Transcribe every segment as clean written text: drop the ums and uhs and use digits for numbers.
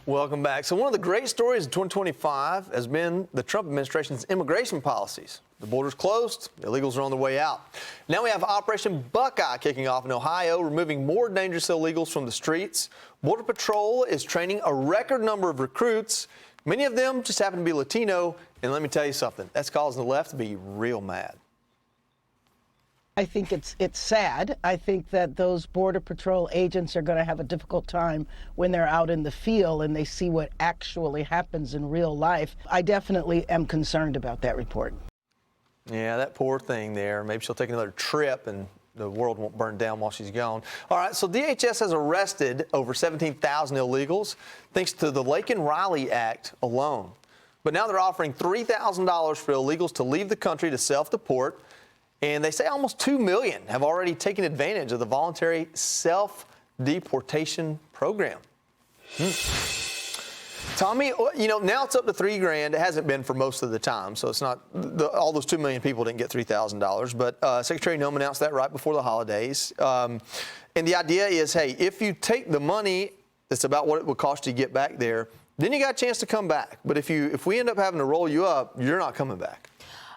Welcome back. So one of the great stories of 2025 has been the Trump administration's immigration policies. The border's closed, illegals are on their way out. Now we have Operation Buckeye kicking off in Ohio, removing more dangerous illegals from the streets. Border Patrol is training a record number of recruits. Many of them just happen to be Latino. And let me tell you something, that's causing the left to be real mad. I think it's sad. I think that those Border Patrol agents are going to have a difficult time when they're out in the field and they see what actually happens in real life. I definitely am concerned about that report. Yeah, that poor thing there. Maybe she'll take another trip and the world won't burn down while she's gone. All right, so DHS has arrested over 17,000 illegals thanks to the Laken Riley Act alone. But now they're offering $3,000 for illegals to leave the country to self-deport. And they say almost 2 million have already taken advantage of the voluntary self-deportation program. Tommy, you know, now it's up to $3,000. It hasn't been for most of the time, so it's not all those 2 million people didn't get $3,000. But Secretary Noem announced that right before the holidays. And the idea is, hey, if you take the money, that's about what it would cost you to get back there. Then you got a chance to come back. But if we end up having to roll you up, you're not coming back.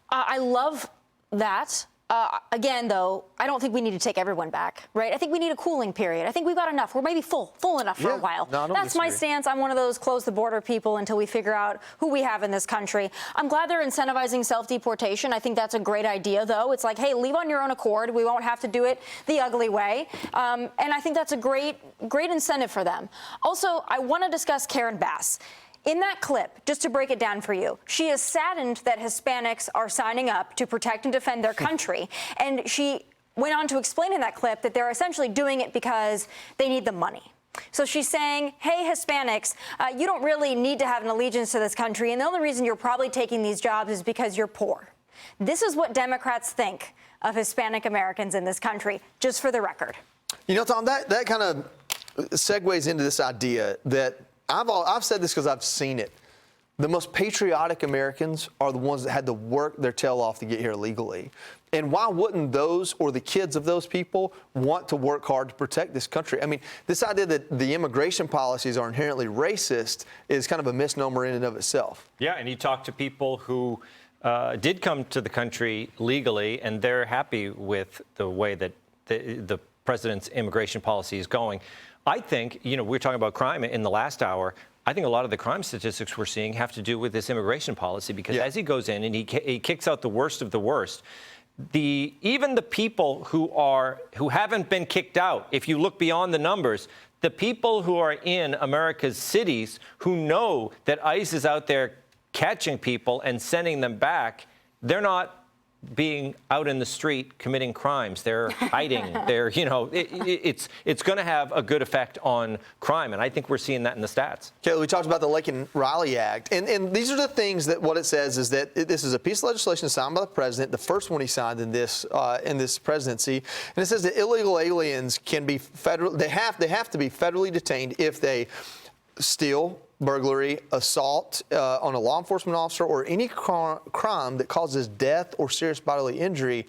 I love that. Again, though, I don't think we need to take everyone back, right? I think we need a cooling period. I think we've got enough. We're maybe full enough for a while. No, That's my stance. I'm one of those close the border people until we figure out who we have in this country. I'm glad they're incentivizing self-deportation. I think that's a great idea, though. It's like, hey, leave on your own accord. We won't have to do it the ugly way. And I think that's a great incentive for them. Also, I want to discuss Karen Bass. In that clip, just to break it down for you, she is saddened that Hispanics are signing up to protect and defend their country. And she went on to explain in that clip that they're essentially doing it because they need the money. So she's saying, hey, Hispanics, you don't really need to have an allegiance to this country. And the only reason you're probably taking these jobs is because you're poor. This is what Democrats think of Hispanic Americans in this country, just for the record. You know, Tom, that kind of segues into this idea that I've said this because I've seen it. The most patriotic Americans are the ones that had to work their tail off to get here legally. And why wouldn't those or the kids of those people want to work hard to protect this country? I mean, this idea that the immigration policies are inherently racist is kind of a misnomer in and of itself. Yeah, and you talk to people who did come to the country legally, and they're happy with the way that the president's immigration policy is going. I think, you know, we were talking about crime in the last hour. I think a lot of the crime statistics we're seeing have to do with this immigration policy because as he goes in and he kicks out the worst of the worst, even the people who haven't been kicked out, if you look beyond the numbers, the people who are in America's cities who know that ICE is out there catching people and sending them back, they're not being out in the street committing crimes. They're hiding. They're, you know, it's going to have a good effect on crime, and I think we're seeing that in the stats. Kaylee, we talked about the Laken Riley Act, and these are the things that what it says is that this is a piece of legislation signed by the president, the first one he signed in this presidency, and it says that illegal aliens can be they have to be federally detained if they steal, burglary, assault on a law enforcement officer, or any crime that causes death or serious bodily injury.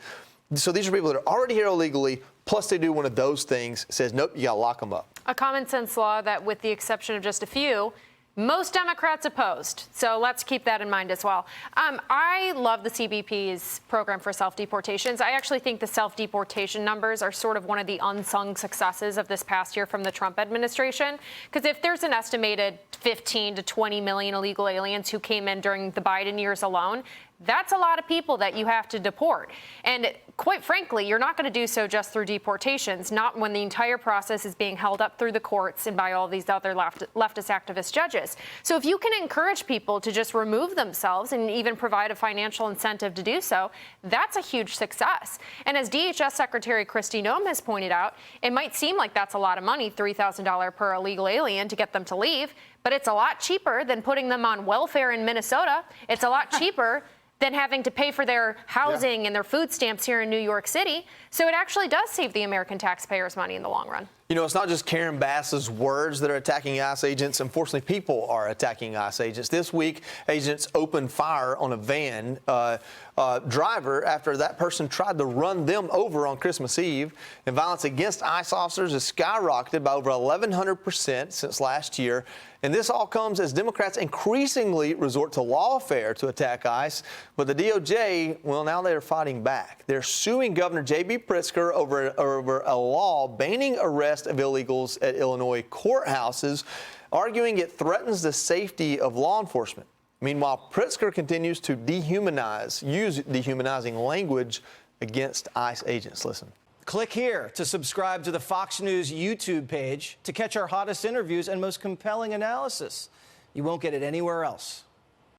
So these are people that are already here illegally, plus they do one of those things, says, nope, you got to lock them up. A common sense law that, with the exception of just a few, most Democrats opposed. So let's keep that in mind as well. I love the CBP's program for self-deportations. I actually think the self-deportation numbers are sort of one of the unsung successes of this past year from the Trump administration. Because if there's an estimated 15 to 20 million illegal aliens who came in during the Biden years alone, that's a lot of people that you have to deport. And quite frankly, you're not going to do so just through deportations, not when the entire process is being held up through the courts and by all these other leftist activist judges. So if you can encourage people to just remove themselves and even provide a financial incentive to do so, that's a huge success. And as DHS Secretary Kristi Noem has pointed out, it might seem like that's a lot of money, $3,000 per illegal alien to get them to leave, but it's a lot cheaper than putting them on welfare in Minnesota. It's a lot cheaper than having to pay for their housing and their food stamps here in New York City. So it actually does save the American taxpayers money in the long run. You know, it's not just Karen Bass's words that are attacking ICE agents. Unfortunately, people are attacking ICE agents. This week, agents opened fire on a van driver after that person tried to run them over on Christmas Eve. And violence against ICE officers has skyrocketed by over 1,100% since last year. And this all comes as Democrats increasingly resort to lawfare to attack ICE. But the DOJ, well, now they're fighting back. They're suing Governor J.B. Pritzker over a law banning arrest of illegals at Illinois courthouses, arguing it threatens the safety of law enforcement. Meanwhile, Pritzker continues to use dehumanizing language against ICE agents. Listen. Click here to subscribe to the Fox News YouTube page to catch our hottest interviews and most compelling analysis. You won't get it anywhere else.